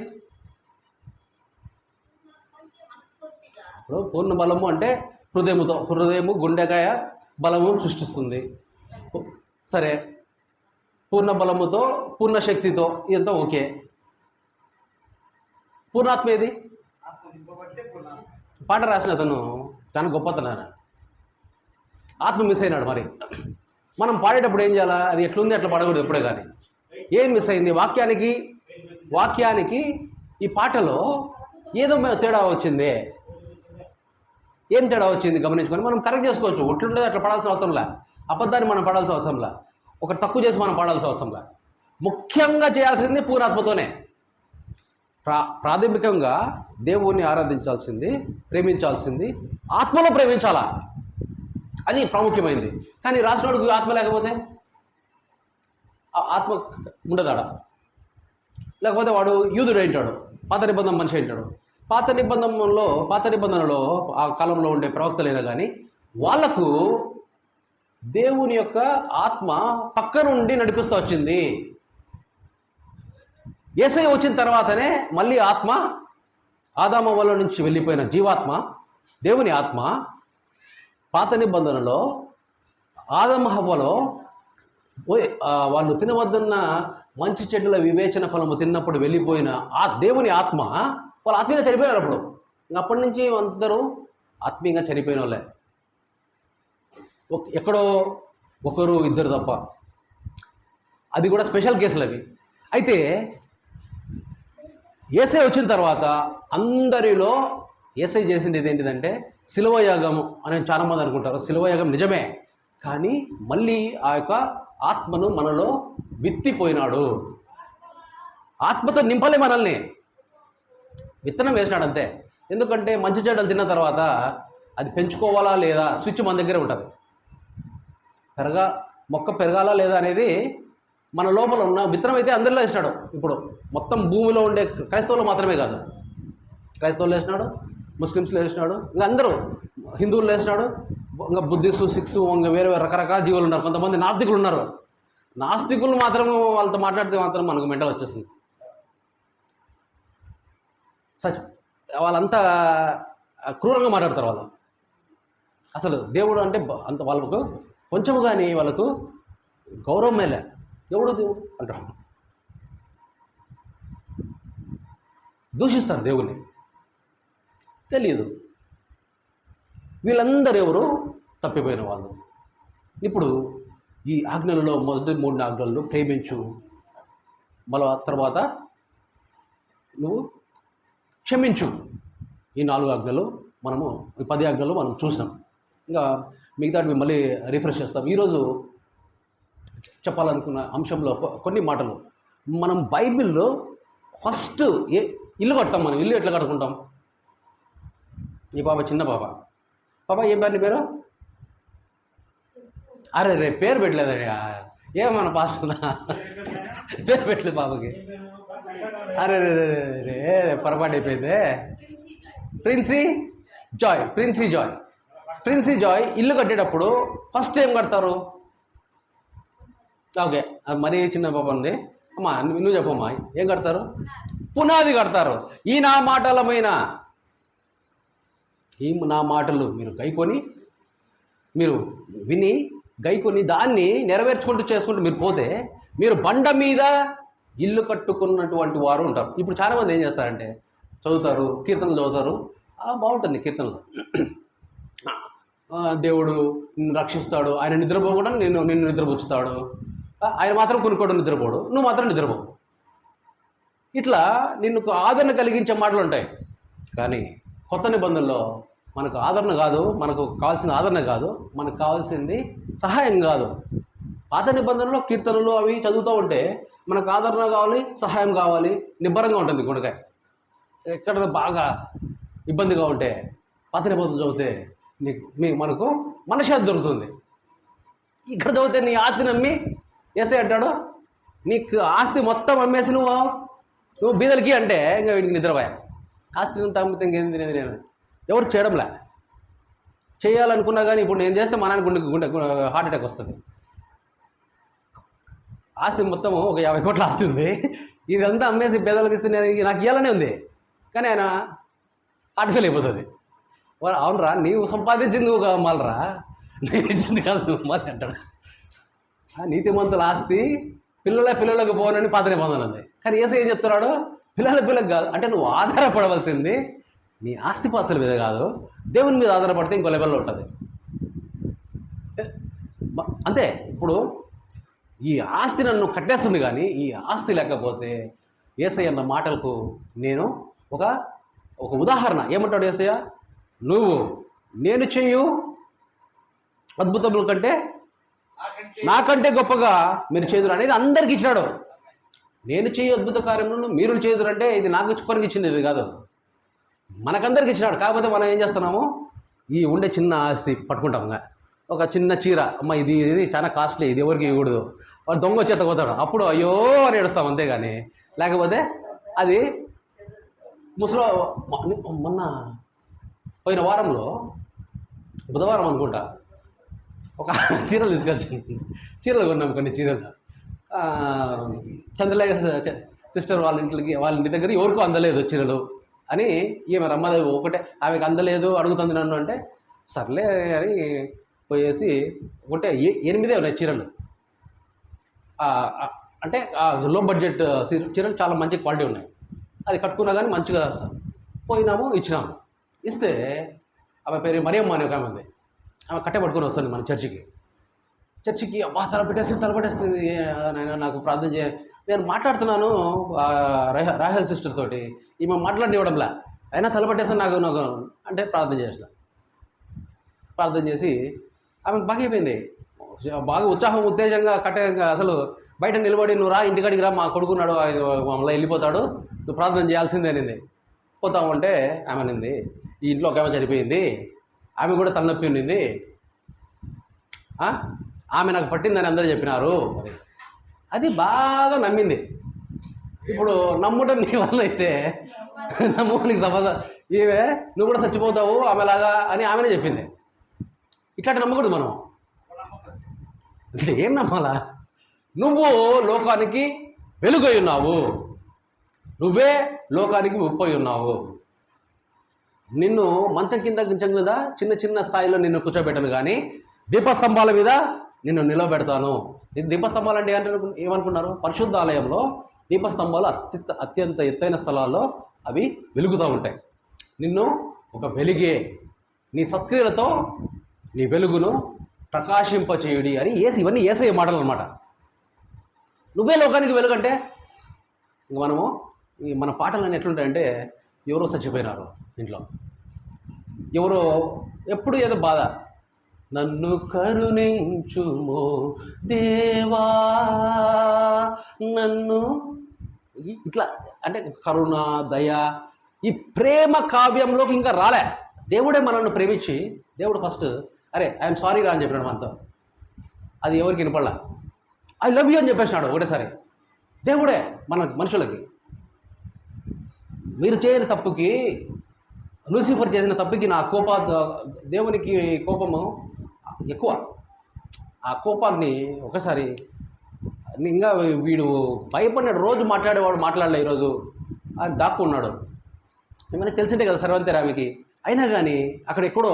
[SPEAKER 1] ఇప్పుడు పూర్ణ బలము అంటే హృదయము గుండెకాయ బలము సృష్టిస్తుంది. సరే, పూర్ణ బలముతో పూర్ణ శక్తితో ఇదంతా ఓకే. పూర్ణాత్మ ఏది? పాట రాసిన అతను చాలా గొప్పతనాన్ని ఆత్మ మిస్ అయినాడు. మరి మనం పాడేటప్పుడు ఏం చేయాలా? అది ఎట్లుంది అట్లా పాడకూడదు ఎప్పుడే. కానీ ఏం మిస్ అయింది? వాక్యానికి ఈ పాటలో ఏదో తేడా వచ్చింది. ఏం తేడా వచ్చింది గమనించుకొని మనం కరెక్ట్ చేసుకోవచ్చు. ఒట్లుండేది అట్లా పడాల్సిన అవసరంలా, అబద్ధాన్ని మనం పడాల్సిన అవసరంలా, ఒక తక్కువ చేసి మనం పడాల్సిన అవసరంలా. ముఖ్యంగా చేయాల్సింది పూర్ణాత్మతోనే. ప్రాథమికంగా దేవుణ్ణి ఆరాధించాల్సింది, ప్రేమించాల్సింది ఆత్మలో ప్రేమించాలా, అది ప్రాముఖ్యమైంది. కానీ రాసినోడికి ఆత్మ లేకపోతే ఆత్మ ఉండదాడ. లేకపోతే వాడు యూదుడు అంటాడు, పాత నిబంధన మనిషి అంటాడు. పాత నిబంధనలో ఆ కాలంలో ఉండే ప్రవక్తలైనా కానీ వాళ్లకు దేవుని యొక్క ఆత్మ పక్క నుండి నడిపిస్తూ వచ్చింది. యేసయ్య వచ్చిన తర్వాతనే మళ్ళీ ఆత్మ, ఆదాము వల్ల నుంచి వెళ్ళిపోయిన జీవాత్మ, దేవుని ఆత్మ పాత నిబంధనలో ఆదాము హవ్వలో వాళ్ళు తినవద్దన్న మంచి చెడ్డల వివేచన ఫలము తిన్నప్పుడు వెళ్ళిపోయిన ఆ దేవుని ఆత్మ వాళ్ళు ఆత్మీయంగా చనిపోయినారు. అప్పటి నుంచి అందరూ ఆత్మీయంగా చనిపోయిన వాళ్ళే, ఎక్కడో ఒకరు ఇద్దరు తప్ప. అది కూడా స్పెషల్ కేసులు అవి. అయితే యేసయ్య వచ్చిన తర్వాత అందరిలో యేసయ్య చేసింది ఏంటిదంటే శిలువయాగం అని చాలామంది అనుకుంటారు. శిలువయాగం నిజమే, కానీ మళ్ళీ ఆ యొక్క ఆత్మను మనలో విత్తిపోయినాడు. ఆత్మతో నింపలే మనల్ని, విత్తనం వేసినాడు అంతే. ఎందుకంటే మంచి చెడ్డలు తిన్న తర్వాత అది పెంచుకోవాలా లేదా స్విచ్ మన దగ్గరే ఉంటుంది. మొక్క పెరగాలా లేదా అనేది మన లోపల ఉన్న విత్తనం అయితే అందరిలో వేసినాడు. ఇప్పుడు మొత్తం భూమిలో ఉండే క్రైస్తవులు మాత్రమే కాదు, క్రైస్తవులు వేసినాడు, ముస్లిమ్స్లో వేసినాడు, ఇంకా అందరూ హిందువులు వేసినాడు, ఇంకా బుద్ధిస్టు, సిక్స్, ఇంకా వేరే రకరకాల జీవులు ఉన్నారు. కొంతమంది నాస్తికులు ఉన్నారు. నాస్తికులు మాత్రం వాళ్ళతో మాట్లాడితే మాత్రం మనకు మెంటల్ వచ్చేస్తుంది. వాళ్ళంతా క్రూరంగా మాట్లాడతారు. వాళ్ళు అసలు దేవుడు అంటే అంత వాళ్ళకు కొంచెము కానీ వాళ్ళకు గౌరవం మేలే. దేవుడు అంటారు, దూషిస్తారు దేవుణ్ణి. తెలియదు. వీళ్ళందరూ ఎవరు? తప్పిపోయిన వాళ్ళు. ఇప్పుడు ఈ ఆజ్ఞలలో మొదటి 3 ఆజ్ఞలను ప్రేమించు, మళ్ళీ తర్వాత నువ్వు క్షమించు. ఈ 4 ఆజ్ఞలు మనము, ఈ 10 ఆజ్ఞలు మనం చూసాం. ఇంకా మిగతావి మళ్ళీ రిఫ్రెష్ చేస్తాం. ఈరోజు చెప్పాలనుకున్న అంశంలో కొన్ని మాటలు. మనం బైబిల్లో ఫస్ట్ ఇల్లు కడతాం. మనం ఇల్లు ఎట్లా కట్టుకుంటాం? ఈ పాప చిన్న పాప ఏం పేరు నీ పేరు? అరే రే పేరు పెట్టలేదయ్యా, ఏమన్నా పాస్టుందా? పేరు పెట్టలేదు పాపకి. అరే రే రే పొరపాటు అయిపోయిందే. ప్రిన్సీ జాయ్ ఇల్లు కట్టేటప్పుడు ఫస్ట్ ఏం కడతారు? ఓకే, మరీ చిన్న పాప ఉంది అమ్మా, నువ్వు చెప్పమ్మా, ఏం కడతారు? పునాది కడతారు. ఈ నా మాటలు మీరు విని గైకొని దాన్ని నెరవేర్చుకుంటూ చేసుకుంటూ మీరు పోతే మీరు బండ మీద ఇల్లు కట్టుకున్నటువంటి వారు ఉంటారు. ఇప్పుడు చాలామంది ఏం చేస్తారంటే చదువుతారు, కీర్తనలు చదువుతారు, బాగుంటుంది కీర్తనలు. దేవుడు నిన్ను రక్షిస్తాడు, ఆయన నిద్రపోకుండా నిన్ను నిద్రపుచ్చుతాడు, ఆయన మాత్రం కొనుక్కోడు, నిద్రపోడు, నువ్వు మాత్రం నిద్రపోవు. ఇట్లా నిన్ను ఆదరణ కలిగించే మాటలు ఉంటాయి. కానీ కొత్త నిబంధనలో మనకు ఆదరణ కాదు, మనకు కావాల్సిన ఆదరణ కాదు, మనకు కావాల్సింది సహాయం కాదు. పాత నిబంధనలో కీర్తనలు అవి చదువుతూ ఉంటే మనకు ఆదరణ కావాలి, సహాయం కావాలి, నిబ్బరంగా ఉంటుంది గుండెకాయ. ఎక్కడ బాగా ఇబ్బందిగా ఉంటే పాత నిబంధనలు చదివితే మనకు మనశ్శాంతి దొరుకుతుంది. ఇక్కడ చదివితే నీ ఆస్తిని అమ్మి ఏసై అంటాడు, నీకు ఆస్తి మొత్తం అమ్మేసి నువ్వు బీదలకి అంటే ఇంకా వీడికి నిద్రపోయా. ఆస్తిని తమ్మితే ఇంకేంది నేను ఎవరు చేయడంలే. చేయాలనుకున్నా కానీ ఇప్పుడు నేను చేస్తే మా నాన్న గుండె హార్ట్ అటాక్ వస్తుంది. ఆస్తి మొత్తం ఒక 50 కోట్ల ఆస్తి ఉంది, ఇదంతా అమ్మేసి పేదలకు ఇస్తే నాకు ఇవ్వాలనే ఉంది, కానీ ఆయన హార్ట్ ఫెయిల్ అయిపోతుంది. అవునరా, నీవు సంపాదించింది నువ్వు మాలరా, నేను ఇచ్చింది కాదు నువ్వు మాలి అంటాడు. నీతిమంతుల ఆస్తి పిల్లలకు పోనని పాత నిబంధన ఉంది. కానీ ఏసై ఏం చెప్తున్నాడు? పిల్లలకు కాదు అంటే నువ్వు ఆధారపడవలసింది నీ ఆస్తిపాస్తుల మీద కాదు, దేవుని మీద ఆధారపడితే ఇంకో లెవెల్లో ఉంటుంది. అంతే. ఇప్పుడు ఈ ఆస్తి నన్ను కట్టేస్తుంది, కానీ ఈ ఆస్తి లేకపోతే ఏసయ్య అన్న మాటలకు నేను ఒక ఉదాహరణ. ఏమంటాడు ఏసయ్య? నేను చెయ్యు అద్భుతముల కంటే నాకంటే గొప్పగా మీరు చేదురు అనేది అందరికి ఇచ్చినాడు. నేను చేయు అద్భుత కార్యములను మీరు చేదురు అంటే ఇది నాకు ఒక్కరికి ఇచ్చింది, ఇది కాదు, మనకందరికి ఇచ్చినాడు. కాకపోతే మనం ఏం చేస్తున్నాము? ఈ ఉండే చిన్న ఆస్తి పట్టుకుంటాము. ఒక చిన్న చీర, అమ్మ ఇది చాలా కాస్ట్లీ, ఇది ఎవరికి ఇవ్వకూడదు, వాడు దొంగ చేత పోతాడు, అప్పుడు అయ్యో అని ఏడుస్తాం అంతేగాని. లేకపోతే అది మొన్న పోయిన వారంలో బుధవారం అనుకుంటా ఒక చీరలు తీసుకొచ్చింది. చీరలు కొన్నాం, కొన్ని చీరలు. చంద్రలేఖ సిస్టర్ వాళ్ళ ఇంటి దగ్గర ఎవరికో అందలేదు చీరలు అని ఈమె రమ్మది ఒకటే, ఆమెకు అందలేదు అడుగుతుంది నన్ను అంటే సర్లే అని పోయేసి ఒకటే 8 ఉన్నాయి చీరలు. అంటే లో బడ్జెట్ చీరలు చాలా మంచి క్వాలిటీ ఉన్నాయి. అది కట్టుకున్నా కానీ మంచిగా పోయినాము, ఇచ్చినాము. ఇస్తే ఆమె పేరు మరియమ్మ అని ఒక ఆమె ఉంది. ఆమె కట్టే పట్టుకొని వస్తుంది మన చర్చికి. అబ్బా తలపట్టేస్తుంది నాయన, నాకు ప్రార్థన నేను మాట్లాడుతున్నాను రాహెల్ సిస్టర్ తోటి, ఈమె మాట్లాడినివ్వడంలా, అయినా తలపట్టేస్తాను నాకు అంటే ప్రార్థన చేసి ఆమెకు బాగా అయిపోయింది. బాగా ఉత్తేజంగా అసలు బయట నిలబడి నువ్వు రా, ఇంటికాడికి రా, మా కొడుకున్నాడు, మమ్మల్ని వెళ్ళిపోతాడు, నువ్వు ప్రార్థన చేయాల్సిందే అనింది. పోతామంటే ఆమె అనింది, ఈ ఇంట్లో ఒక ఆమె చనిపోయింది, ఆమె కూడా తలనొప్పి ఉండింది, ఆమె నాకు పట్టిందని అందరూ చెప్పినారు. అది బాగా నమ్మింది. ఇప్పుడు నమ్ముటం నీ వల్ల అయితే నీకు సమాధానం ఇవే, నువ్వు కూడా చచ్చిపోతావు ఆమెలాగా అని ఆమెనే చెప్పింది. ఇట్లాంటి నమ్మకూడదు మనం. ఏం నమ్మాలా? నువ్వు లోకానికి వెలుగై ఉన్నావు, నువ్వే లోకానికి ఉప్పై ఉన్నావు. నిన్ను మంచం కింద చిన్న స్థాయిలో నిన్ను కూర్చోబెట్టను, కానీ దీపస్తంభాల మీద నిన్ను నిలబెడతాను. ఇది దీపస్తంభాలు అంటే ఏమనుకున్నారు? పరిశుద్ధ ఆలయంలో దీపస్తంభాలు అత్యంత ఎత్తైన స్థలాల్లో అవి వెలుగుతూ ఉంటాయి. నిన్ను ఒక వెలుగే, నీ సత్క్రియలతో నీ వెలుగును ప్రకాశింపచేయుడి అని ఇవన్నీ యేసయ్య మాటలు అనమాట. నువ్వే లోకానికి వెలుగంటే ఇంక మనము మన పాటలన్నీ ఎట్లుంటాయంటే ఎవరో చచ్చిపోయినారు ఇంట్లో, ఎవరో ఎప్పుడు ఏదో బాధ, నన్ను కరుణించుమో దేవా, నన్ను ఇట్లా అంటే కరుణ, దయ, ఈ ప్రేమ కావ్యంలోకి ఇంకా రాలే. దేవుడే మనల్ని ప్రేమించి, దేవుడు ఫస్ట్ అరే ఐఎమ్ సారీ రా అని చెప్పినాడు మనతో. అది ఎవరికి వినపడలా. ఐ లవ్ యూ అని చెప్పేసినాడు ఒకటేసారి. దేవుడే మనుషులకి. మీరు చేయని తప్పుకి, లూసిఫర్ చేసిన తప్పుకి నా దేవునికి కోపము ఎక్కువ. ఆ కోపాన్ని ఒకసారి ఇంకా వీడు భయపడినాడు, రోజు మాట్లాడేవాడు మాట్లాడలే, ఈరోజు అని దాక్కున్నాడు. ఏమైనా తెలిసిందే కదా సర్వంతరామికి. అయినా కానీ అక్కడ ఎక్కడో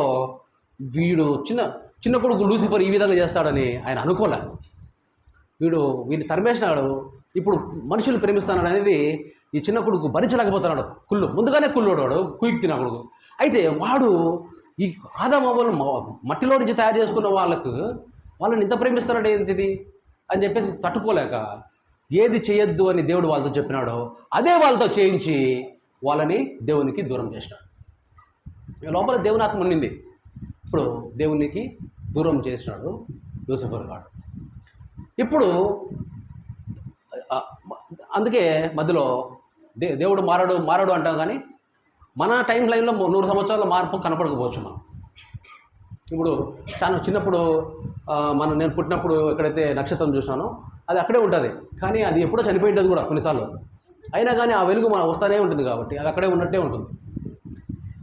[SPEAKER 1] వీడు చిన్న కొడుకు లూసిఫర్ ఈ విధంగా చేస్తాడని ఆయన అనుకోలే. వీడిని తరిమేసినాడు. ఇప్పుడు మనుషులు ప్రేమిస్తున్నాడు అనేది ఈ చిన్న కొడుకు భరించలేకపోతున్నాడు. ముందుగానే కుళ్ళోడు, కుయ్యి తిన కొడుకు. అయితే వాడు ఈ ఆదామవ్వలు మట్టిలో నుంచి తయారు చేసుకున్న వాళ్ళని ఇంత ప్రేమిస్తున్నాడు ఏంటిది అని చెప్పేసి తట్టుకోలేక ఏది చేయొద్దు అని దేవుడు వాళ్ళతో చెప్పినాడో అదే వాళ్ళతో చేయించి వాళ్ళని దేవునికి దూరం చేసినాడు. లోపల దేవుని ఆత్మ ఉండింది, ఇప్పుడు దేవునికి దూరం చేసినాడు లూసిఫర్ గాడు. ఇప్పుడు అందుకే మధ్యలో దేవుడు మారడు అంటాం, కానీ మన టైం లైన్లో 100 సంవత్సరాల మార్పు కనపడకపోవచ్చు. మనం ఇప్పుడు చాలా చిన్నప్పుడు నేను పుట్టినప్పుడు ఎక్కడైతే నక్షత్రం చూసినానో అది అక్కడే ఉంటుంది, కానీ అది ఎప్పుడో చనిపోయింటుంది కూడా కొన్నిసార్లు. అయినా కానీ ఆ వెలుగు వస్తూనే ఉంటుంది కాబట్టి అది అక్కడే ఉన్నట్టే ఉంటుంది.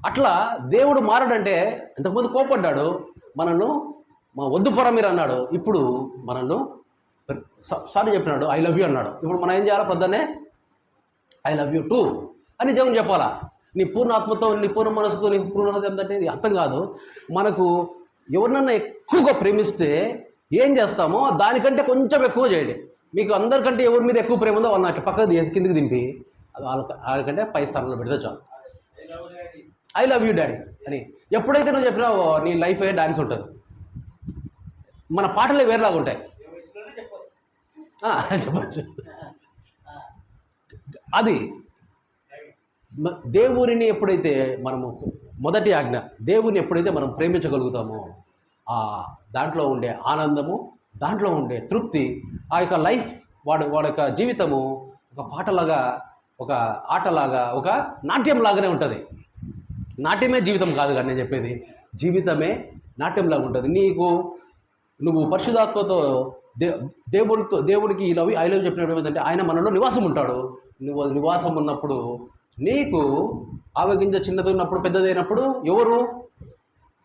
[SPEAKER 1] అట్లా దేవుడు మారడంటే ఇంతకుముందు కోపడ్డాడు, మనల్ని వద్దు పొర మీరు అన్నాడు, ఇప్పుడు మనల్ని సారీ చెప్పినాడు, ఐ లవ్ యూ అన్నాడు. ఇప్పుడు మనం ఏం చేయాలి? పొద్దున్నే ఐ లవ్ యూ టూ అని దేవుని చెప్పాలా. నీ పూర్ణ ఆత్మతో, నీ పూర్ణ మనసుతో, నీ పూర్ణ ఏంటంటే ఇది అర్థం కాదు. మనకు ఎవరినన్నా ఎక్కువగా ప్రేమిస్తే ఏం చేస్తామో దానికంటే కొంచెం ఎక్కువ చేయండి. మీకు అందరికంటే ఎవరి మీద ఎక్కువ ప్రేమ ఉందో వాళ్ళని అట్లా పక్కకు తీసి కిందికి దింపి వాళ్ళకంటే పై స్థానంలో పెడితే చాలు. ఐ లవ్ యూ డాడీ అని ఎప్పుడైతే నువ్వు చెప్పినావో నీ లైఫ్ డాన్స్ ఉంటుంది. మన పాటలే వేరేలాగా ఉంటాయి, చెప్పచ్చు. అది దేవుని ఎప్పుడైతే మనము మొదటి ఆజ్ఞ, దేవుని ఎప్పుడైతే మనం ప్రేమించగలుగుతామో దాంట్లో ఉండే ఆనందము, దాంట్లో ఉండే తృప్తి, ఆ యొక్క లైఫ్ వాడి యొక్క జీవితము ఒక పాటలాగా, ఒక ఆటలాగా, ఒక నాట్యంలాగానే ఉంటుంది. నాట్యమే జీవితం కాదు కానీ నేను చెప్పేది, జీవితమే నాట్యంలాగా ఉంటుంది. నువ్వు పరిశుద్ధాత్మతో దేవుడికి ఐ లవ్ చెప్పినప్పుడు ఏంటంటే ఆయన మనలో నివాసం ఉంటాడు. నువ్వు నివాసం ఉన్నప్పుడు నీకు ఆవగింజ చిన్నది ఉన్నప్పుడు పెద్దదైనప్పుడు ఎవరు?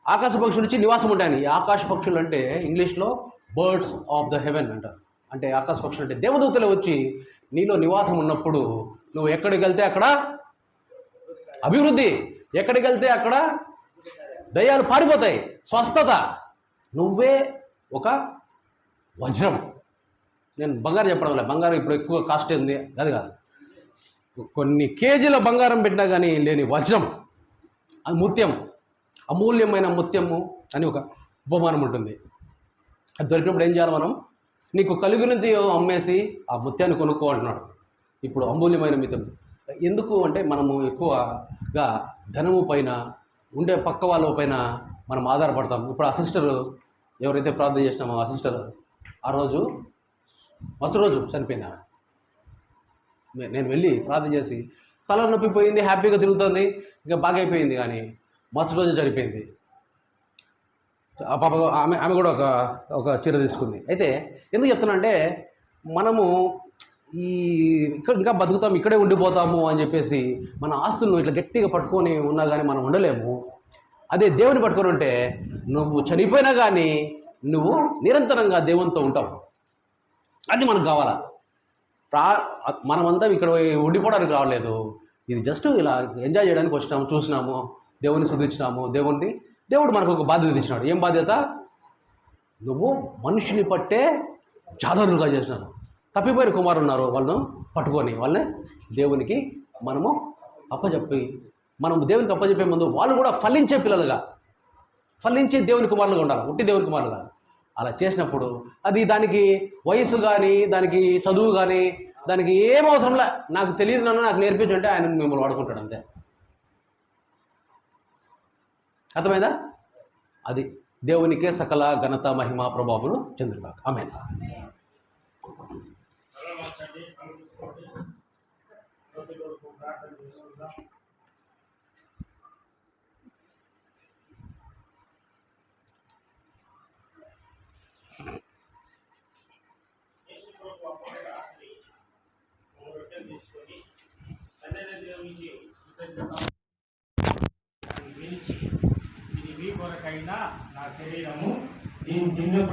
[SPEAKER 1] ఆకాశ పక్షులు నుంచి నివాసం ఉంటాయని. ఆకాశ పక్షులు అంటే ఇంగ్లీష్లో బర్డ్స్ ఆఫ్ ద హెవెన్ అంటారు. అంటే ఆకాశ పక్షులు అంటే దేవదూతలు వచ్చి నీలో నివాసం ఉన్నప్పుడు నువ్వు ఎక్కడికి వెళ్తే అక్కడ అభివృద్ధి, ఎక్కడికి వెళ్తే అక్కడ దయ్యాలు పారిపోతాయి, స్వస్థత. నువ్వే ఒక వజ్రం. నేను బంగారం చెప్పడం లేదు, బంగారం ఇప్పుడు ఎక్కువ కాస్ట్ ఉంది అది కాదు. కొన్ని కేజీల బంగారం పెట్టినా కానీ లేని వజ్రం, అది ముత్యం, అమూల్యమైన ముత్యము అని ఒక ఉపమానం ఉంటుంది. అది దొరికినప్పుడు ఏం చేయాలి మనం? నీకు కలిగినది అమ్మేసి ఆ ముత్యాన్ని కొనుక్కో అంటున్నాడు. ఇప్పుడు అమూల్యమైన ముత్యం ఎందుకు అంటే మనము ఎక్కువగా ధనము పైన ఉండే పక్క వాళ్ళ పైన మనం ఆధారపడతాం. ఇప్పుడు ఆ సిస్టర్ ఎవరైతే ప్రార్థన చేసినామో ఆ సిస్టర్ ఆ రోజు మస్తు రోజు చనిపోయినా. నేను వెళ్ళి ప్రార్థన చేసి తల నొప్పి పోయింది, హ్యాపీగా తిరుగుతుంది, ఇంకా బాగా అయిపోయింది, కానీ మస్తు రోజు చనిపోయింది. ఆ పాప ఆమె కూడా ఒక చీర తీసుకుంది. అయితే ఎందుకు చెప్తున్నా అంటే మనము ఇంకా బతుకుతాము, ఇక్కడే ఉండిపోతాము అని చెప్పేసి మన ఆస్తులను ఇట్లా గట్టిగా పట్టుకొని ఉన్నా కానీ మనం ఉండలేము. అదే దేవుని పట్టుకొని ఉంటే నువ్వు చనిపోయినా కానీ నువ్వు నిరంతరంగా దేవునితో ఉంటావు. అది మనకు కావాలా. మనమంతా ఇక్కడ ఉండిపోవడానికి రావలేదు, ఇది జస్ట్ ఇలా ఎంజాయ్ చేయడానికి వచ్చినాము, చూసినాము, దేవుని శుద్ధించినాము. దేవుడు మనకు ఒక బాధ్యత ఇచ్చినాడు. ఏం బాధ్యత? నువ్వు మనిషిని పట్టే జాదరులుగా చేసినాను. తప్పిపోయిన కుమారులు ఉన్నారు, వాళ్ళను పట్టుకొని వాళ్ళని దేవునికి మనము అప్పచెప్పి మనం దేవునికి అప్పచెప్పే ముందు వాళ్ళు కూడా ఫలించే పిల్లలుగా, ఫలించే దేవుని కుమారులుగా ఉండాలి, ఉట్టి దేవుని కుమారులుగా. అలా చేసినప్పుడు అది దానికి వయసు కానీ, దానికి చదువు కానీ, దానికి ఏం అవసరంలే. నాకు తెలియదు నన్ను నాకు నేర్పించుంటే ఆయన మిమ్మల్ని వాడుకుంటాడు అంతే. అర్థమైందా? అది దేవునికే సకల ఘనత మహిమ ప్రభావములు చెందుగాక. ఆమేన్.
[SPEAKER 2] ఇది మీ కొరకైనా నా శరీరము దీన్ని